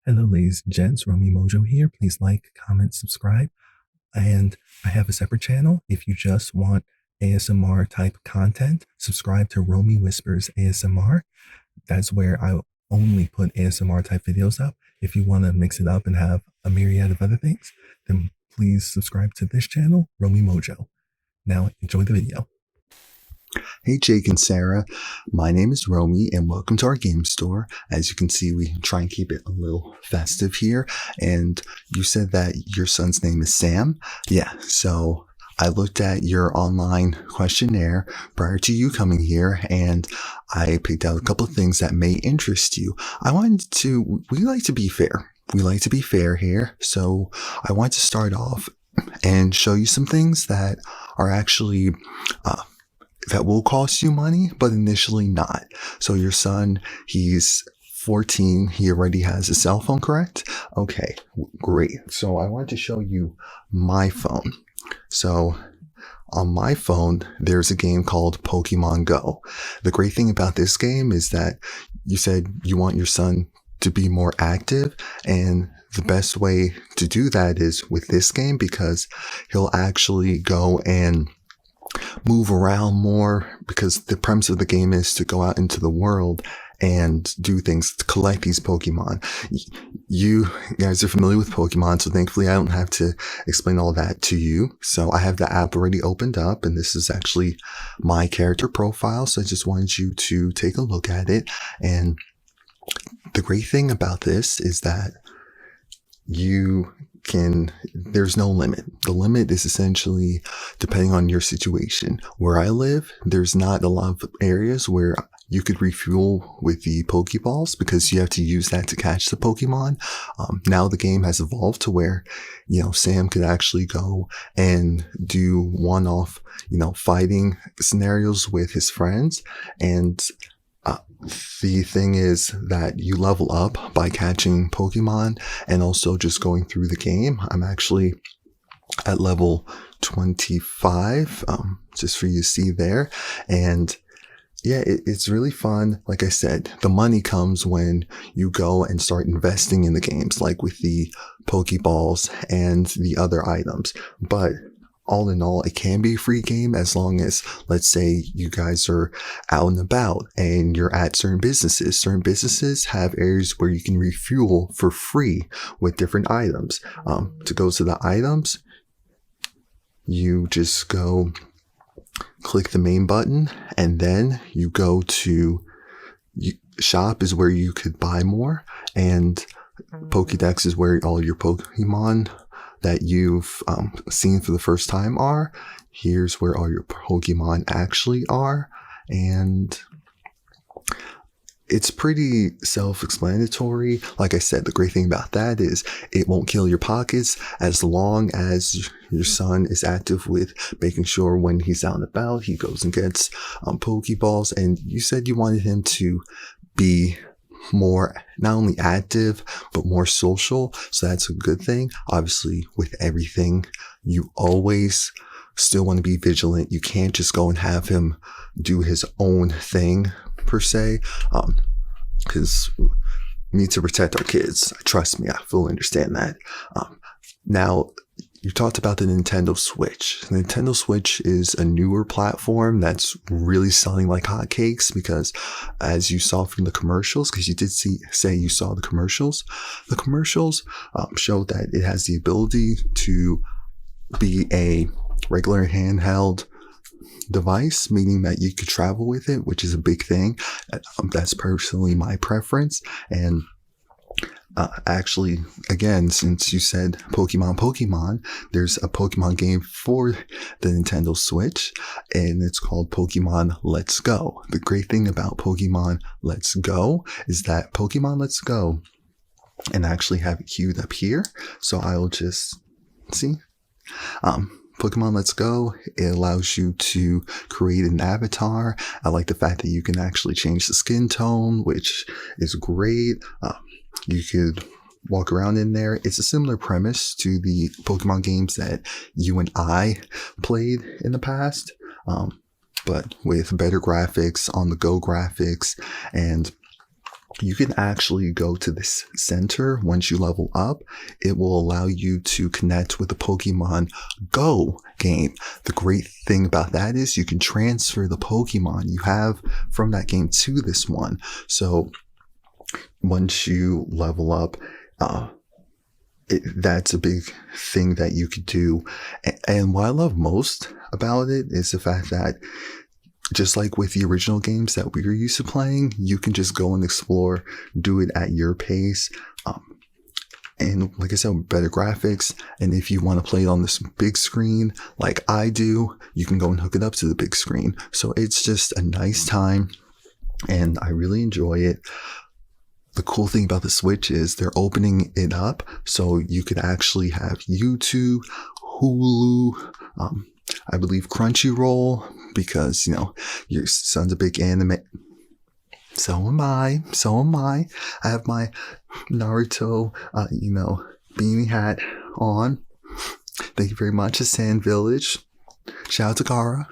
Hello, ladies and gents. Romie Mojo here. Please like, comment, subscribe. And I have a separate channel. If you just want ASMR type content, subscribe to Romie Whispers ASMR. That's where I only put ASMR type videos up. If you want to mix it up and have a myriad of other things, then please subscribe to this channel, Romie Mojo. Now, enjoy the video. Hey Jake and Sarah, my name is Romie and welcome to our game store. As you can see, we try and keep it a little festive here. And you said that your son's name is Sam? Yeah, so I looked at your online questionnaire prior to you coming here and I picked out a couple of things that may interest you. We like to be fair. We like to be fair here. So I want to start off and show you some things that are actually that will cost you money, but initially not. So your son, he's 14. He already has a cell phone, correct? Okay, great. So I want to show you my phone. So on my phone, there's a game called Pokemon Go. The great thing about this game is that you said you want your son to be more active, and the best way to do that is with this game because he'll actually go and move around more, because the premise of the game is to go out into the world and do things to collect these Pokemon. You guys are familiar with Pokemon, so thankfully I don't have to explain all that to you. So I have the app already opened up, and this is actually my character profile. So I just wanted you to take a look at it. And the great thing about this is that there's no limit. The limit is essentially depending on your situation. Where I live, there's not a lot of areas where you could refuel with the Pokeballs because you have to use that to catch the Pokemon. Now the game has evolved to where, Sam could actually go and do one-off, fighting scenarios with his friends. And the thing is that you level up by catching Pokemon and also just going through the game. I'm actually at level 25, just for you to see there. And yeah, it's really fun. Like I said, the money comes when you go and start investing in the games, like with the Pokeballs and the other items. But all in all, it can be a free game as long as, let's say, you guys are out and about and you're at certain businesses. Certain businesses have areas where you can refuel for free with different items. To go to the items, you just go click the main button, and then you go to shop is where you could buy more, and Pokédex is where all your Pokemon that you've seen for the first time are. Here's where all your Pokemon actually are, and it's pretty self-explanatory. Like I said, the great thing about that is it won't kill your pockets as long as your son is active with making sure when he's out and about, he goes and gets Pokeballs. And you said you wanted him to be more not only active but more social, so that's a good thing. Obviously, with everything, you always still want to be vigilant. You can't just go and have him do his own thing per se, because we need to protect our kids. Trust me, I fully understand that. Now, you talked about the Nintendo Switch. The Nintendo Switch is a newer platform that's really selling like hotcakes because, as you saw from the commercials, because you did say you saw the commercials showed that it has the ability to be a regular handheld device, meaning that you could travel with it, which is a big thing. That's personally my preference. And actually, again, since you said Pokemon, there's a Pokemon game for the Nintendo Switch, and it's called Pokemon Let's Go. The great thing about Pokemon Let's Go is that Pokemon Let's Go, and I actually have it queued up here, so I'll just see. Pokemon Let's Go, it allows you to create an avatar. I like the fact that you can actually change the skin tone, which is great. You could walk around in there. It's a similar premise to the Pokemon games that you and I played in the past, but with better graphics, on the go graphics, and you can actually go to this center once you level up. It will allow you to connect with the Pokemon Go game. The great thing about that is you can transfer the Pokemon you have from that game to this one. So once you level up, that's a big thing that you could do. And what I love most about it is the fact that just like with the original games that we were used to playing, you can just go and explore, do it at your pace. And like I said, better graphics. And if you want to play it on this big screen, like I do, you can go and hook it up to the big screen. So it's just a nice time, and I really enjoy it. The cool thing about the Switch is they're opening it up so you could actually have YouTube, Hulu, I believe Crunchyroll, because, your son's a big anime. So am I. I have my Naruto, beanie hat on. Thank you very much to Sand Village. Shout out to Kara.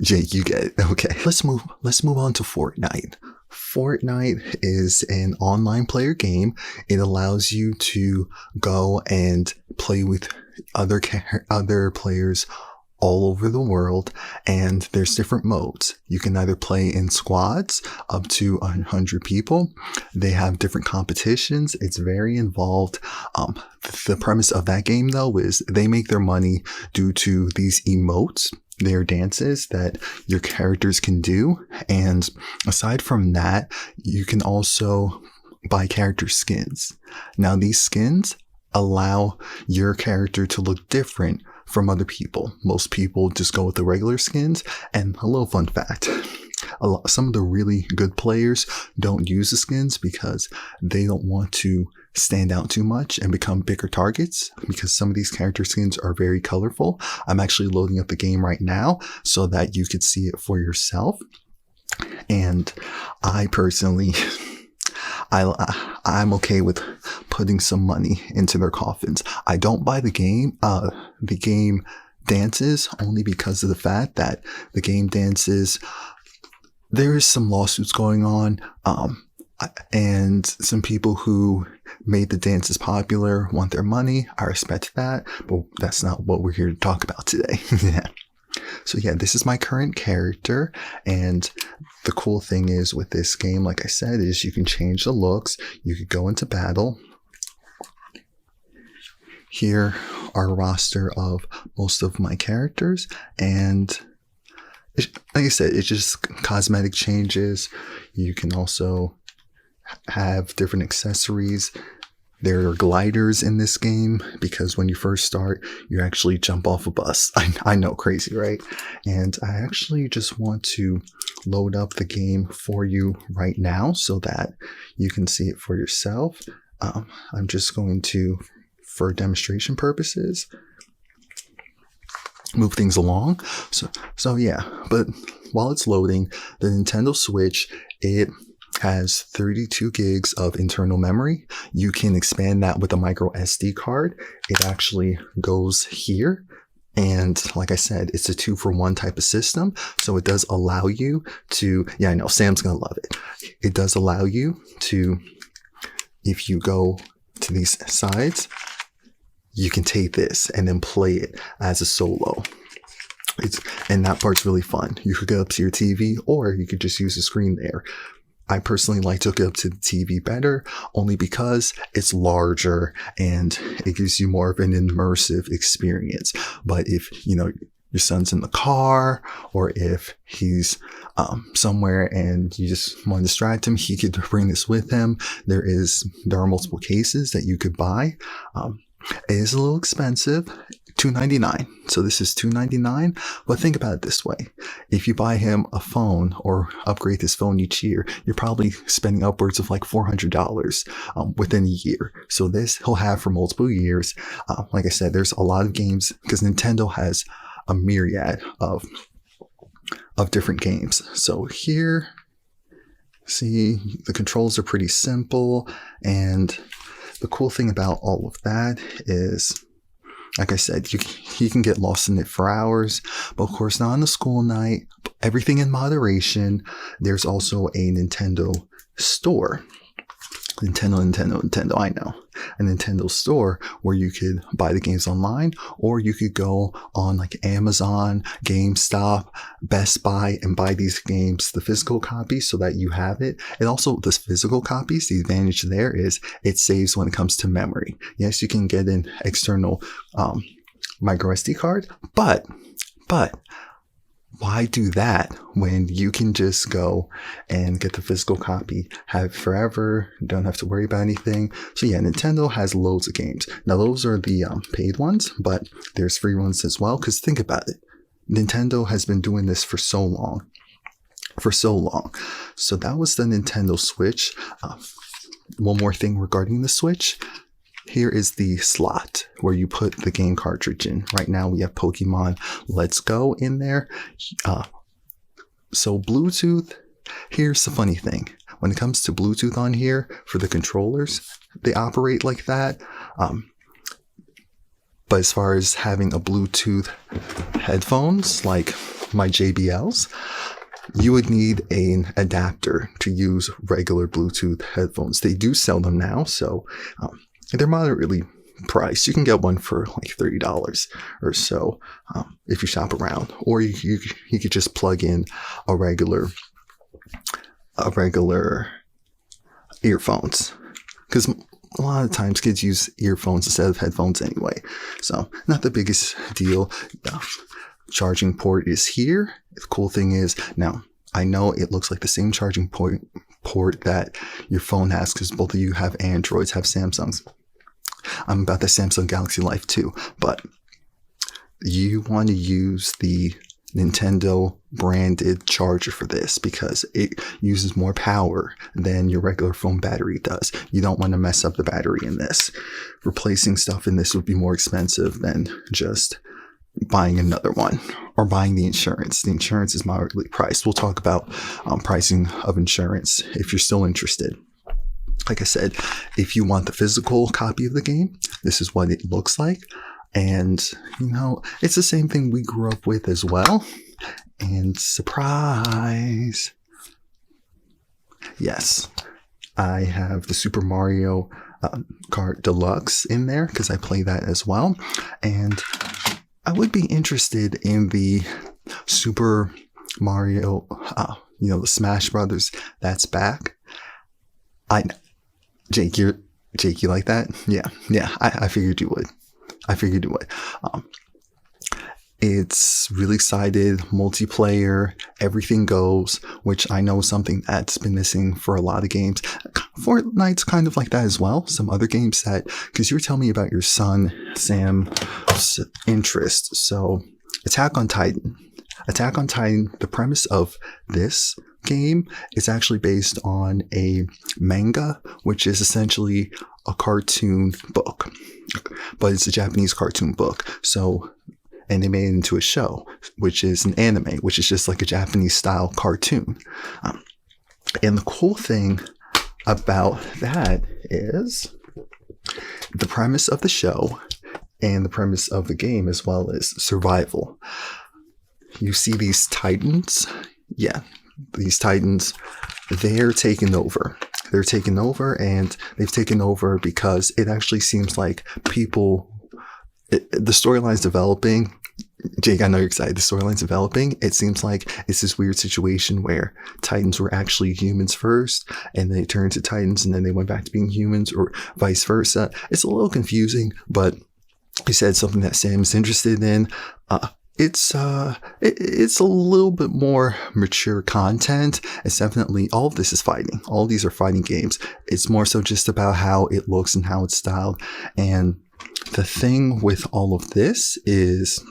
Jake, you get it. Okay, let's move on to Fortnite. Fortnite is an online player game. It allows you to go and play with other players all over the world, and there's different modes. You can either play in squads up to 100 people. They have different competitions. It's very involved. The premise of that game, though, is they make their money due to these emotes. They're dances that your characters can do. And aside from that, you can also buy character skins. Now, these skins allow your character to look different from other people. Most people just go with the regular skins. And a little fun fact, some of the really good players don't use the skins because they don't want to stand out too much and become bigger targets, because some of these character skins are very colorful. I'm actually loading up the game right now so that you could see it for yourself. And I personally, I'm okay with putting some money into their coffins. I don't buy the game dances only because of the fact that the game dances, there is some lawsuits going on, and some people who made the dances popular want their money. I respect that, but that's not what we're here to talk about today. So yeah, this is my current character, and the cool thing is with this game, like I said, is you can change the looks. You could go into battle. Here are a roster of most of my characters, and like I said, it's just cosmetic changes. You can also have different accessories. There are gliders in this game because when you first start, you actually jump off a bus. I know, crazy, right? And I actually just want to load up the game for you right now so that you can see it for yourself. I'm just going to, for demonstration purposes, move things along. So yeah, but while it's loading, the Nintendo Switch, it has 32 gigs of internal memory. You can expand that with a micro SD card. It actually goes here. And like I said, it's a 2-for-1 type of system. So it does allow you to, yeah, I know Sam's going to love it. It does allow you to, if you go to these sides, you can take this and then play it as a solo. And that part's really fun. You could go up to your TV, or you could just use the screen there. I personally like to hook it up to the TV better, only because it's larger and it gives you more of an immersive experience. But if, your son's in the car, or if he's somewhere and you just want to distract him, he could bring this with him. There are multiple cases that you could buy. It is a little expensive, $2.99. So this is $2.99. But think about it this way. If you buy him a phone or upgrade his phone each year, you're probably spending upwards of like $400 within a year. So this he'll have for multiple years. Like I said, there's a lot of games because Nintendo has a myriad of different games. So here, see, the controls are pretty simple. And the cool thing about all of that is Like I said, you can get lost in it for hours, but of course not on a school night. Everything in moderation. There's also a Nintendo store. Nintendo, I know. A Nintendo store where you could buy the games online, or you could go on like Amazon, GameStop, Best Buy, and buy these games, the physical copies, so that you have it. And also the physical copies, the advantage there is it saves when it comes to memory. Yes, you can get an external micro SD card, but why do that when you can just go and get the physical copy, have it forever, don't have to worry about anything? So yeah, Nintendo has loads of games. Now those are the paid ones, but there's free ones as well, because think about it. Nintendo has been doing this for so long. So that was the Nintendo Switch. One more thing regarding the Switch. Here is the slot where you put the game cartridge in. Right now we have Pokemon Let's Go in there. So Bluetooth, here's the funny thing. When it comes to Bluetooth on here, for the controllers, they operate like that. But as far as having a Bluetooth headphones, like my JBLs, you would need an adapter to use regular Bluetooth headphones. They do sell them now, so they're moderately priced. You can get one for like $30 or so if you shop around, or you could just plug in a regular earphones, because a lot of times kids use earphones instead of headphones anyway. So not the biggest deal. Charging port is here. The cool thing is, now I know it looks like the same charging port that your phone has, because both of you have Androids, have Samsungs. I'm about the Samsung Galaxy Life 2, but you want to use the Nintendo branded charger for this because it uses more power than your regular phone battery does. You don't want to mess up the battery in this. Replacing stuff in this would be more expensive than just buying another one or buying the insurance. The insurance is moderately priced. We'll talk about pricing of insurance if you're still interested. Like I said, if you want the physical copy of the game, this is what it looks like. And, you know, it's the same thing we grew up with as well. And surprise! Yes, I have the Super Mario Kart Deluxe in there because I play that as well. And I would be interested in the Super Mario, the Smash Brothers that's back. Jake, you like that? Yeah. I figured you would. It's really excited, multiplayer, everything goes, which I know is something that's been missing for a lot of games. Fortnite's kind of like that as well. Some other games that, because you were telling me about your son, Sam's interest. So Attack on Titan, the premise of this game is actually based on a manga, which is essentially a cartoon book, but it's a Japanese cartoon book. So, and they made it into a show, which is an anime, which is just like a Japanese style cartoon. And the cool thing about that is the premise of the show and the premise of the game, as well as survival. You see these titans? Yeah. These titans, they're taking over. And they've taken over because it actually seems like the storyline's developing. Jake, I know you're excited. The storyline's developing. It seems like it's this weird situation where titans were actually humans first, and they turned to titans, and then they went back to being humans, or vice versa. It's a little confusing, but he said something that Sam's interested in. It's a little bit more mature content. It's definitely, all of this is fighting. All of these are fighting games. It's more so just about how it looks and how it's styled. And the thing with all of this is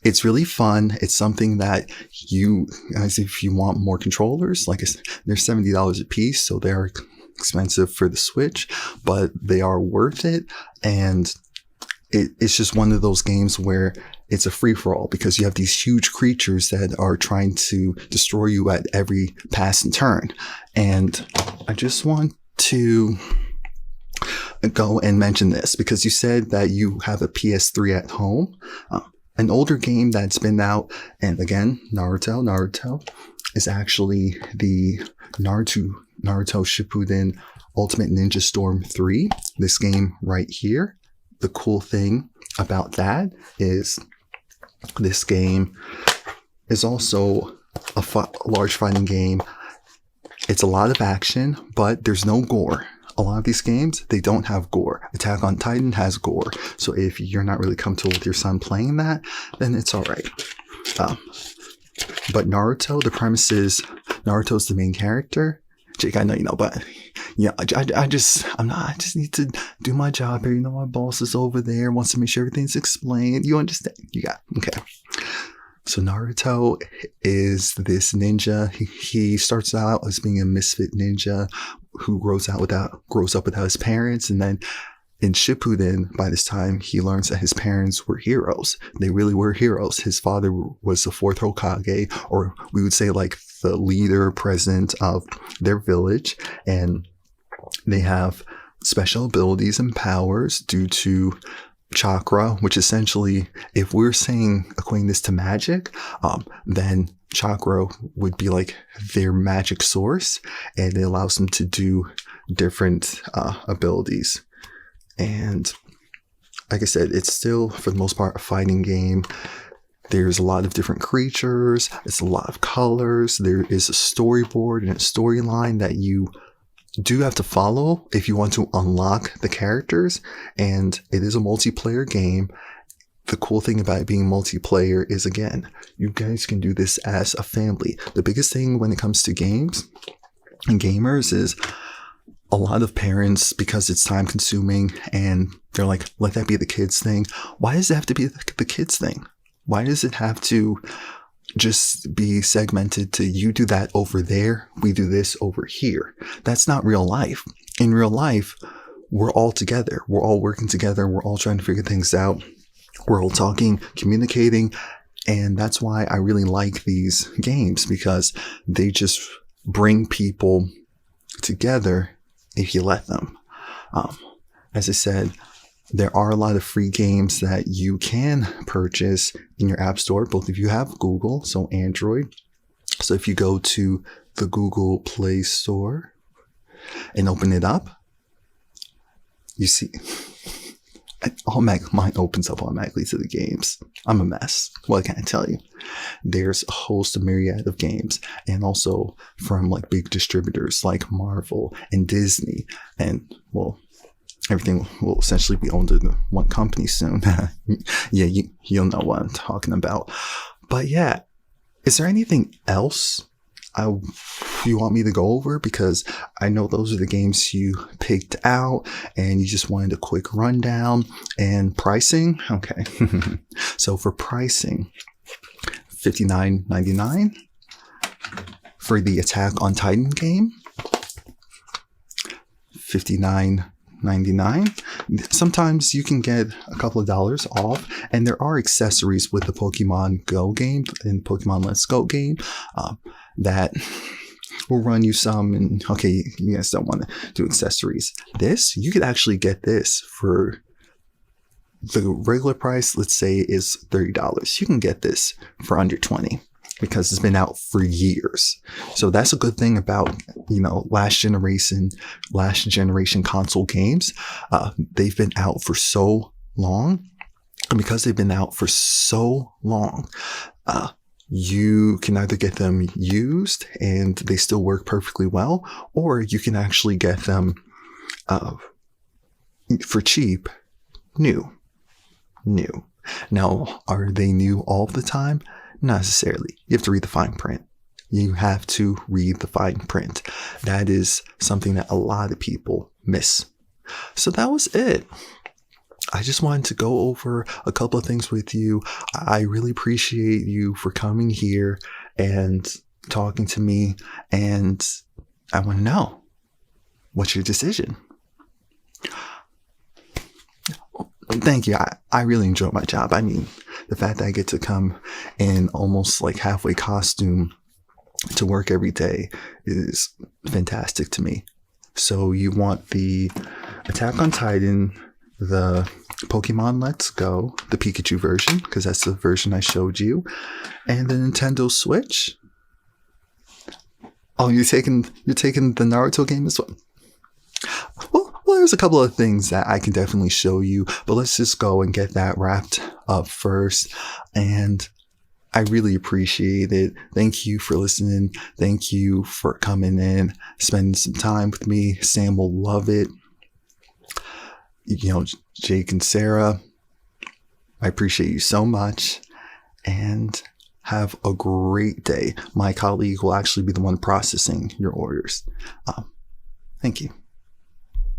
it's really fun. It's something that you guys, if you want more controllers, like I said, they're $70 a piece, so they're expensive for the Switch, but they are worth it. And it's just one of those games where it's a free-for-all because you have these huge creatures that are trying to destroy you at every pass and turn. And I just want to go and mention this because you said that you have a PS3 at home. An older game that's been out, and again, Naruto is actually the Naruto Shippuden Ultimate Ninja Storm 3. This game right here. The cool thing about that is this game is also a large fighting game. It's a lot of action, but there's no gore. A lot of these games, they don't have gore. Attack on Titan has gore. So if you're not really comfortable with your son playing that, then it's all right. But Naruto, the premise is Naruto's the main character. Jake, I know you know, but yeah, I just need to do my job here. You know, my boss is over there, wants to make sure everything's explained. You understand? You got it. Okay. So Naruto is this ninja. He starts out as being a misfit ninja who grows up without his parents, and then in Shippuden, by this time, he learns that his parents were heroes. They really were heroes. His father was the fourth Hokage, or we would say like the leader, president of their village, and they have special abilities and powers due to chakra, which essentially, if we're equating this to magic, then chakra would be like their magic source, and it allows them to do different abilities. And like I said, it's still, for the most part, a fighting game. There's a lot of different creatures. It's a lot of colors. There is a storyboard and a storyline that you do have to follow if you want to unlock the characters. And it is a multiplayer game. The cool thing about it being multiplayer is, again, you guys can do this as a family. The biggest thing when it comes to games and gamers is a lot of parents, because it's time consuming and they're like, let that be the kids thing. Why does it have to be the kids thing? Why does it have to just be segmented to you do that over there, we do this over here? That's not real life. In real life, we're all together. We're all working together. We're all trying to figure things out. We're all talking, communicating. And that's why I really like these games, because they just bring people together if you let them. As I said, there are a lot of free games that you can purchase in your app store. Both of you have Google, so Android. So if you go to the Google Play Store and open it up, you see mine opens up automatically to the games. I'm a mess. What can I tell you? There's a host of myriad of games, and also from like big distributors like Marvel and Disney, and well, everything will essentially be owned in one company soon. Yeah, you'll know what I'm talking about. But yeah, is there anything else you want me to go over? Because I know those are the games you picked out and you just wanted a quick rundown. And pricing, okay. So for pricing, $59.99 for the Attack on Titan game. $59.99. Sometimes you can get a couple of dollars off, and there are accessories with the Pokemon Go game and Pokemon Let's Go game that will run you some. And okay, you guys don't want to do accessories. This, you could actually get this for the regular price, let's say, is $30. You can get this for under $20 because it's been out for years. So that's a good thing about, last generation console games. They've been out for so long. And because they've been out for so long, you can either get them used and they still work perfectly well, or you can actually get them for cheap, new. Now, are they new all the time? Not necessarily. You have to read the fine print. You have to read the fine print. That is something that a lot of people miss. So that was it. I just wanted to go over a couple of things with you. I really appreciate you for coming here and talking to me. And I want to know, what's your decision? Thank you. I really enjoy my job. I mean, the fact that I get to come in almost like halfway costume to work every day is fantastic to me. So you want the Attack on Titan, the Pokemon Let's Go, the Pikachu version, because that's the version I showed you, and the Nintendo Switch. Oh, you're taking the Naruto game as well? Well, there's a couple of things that I can definitely show you, but let's just go and get that wrapped up first. And I really appreciate it. Thank you for listening. Thank you for coming in, spending some time with me. Sam will love it. Jake and Sarah, I appreciate you so much. And have a great day. My colleague will actually be the one processing your orders. Thank you.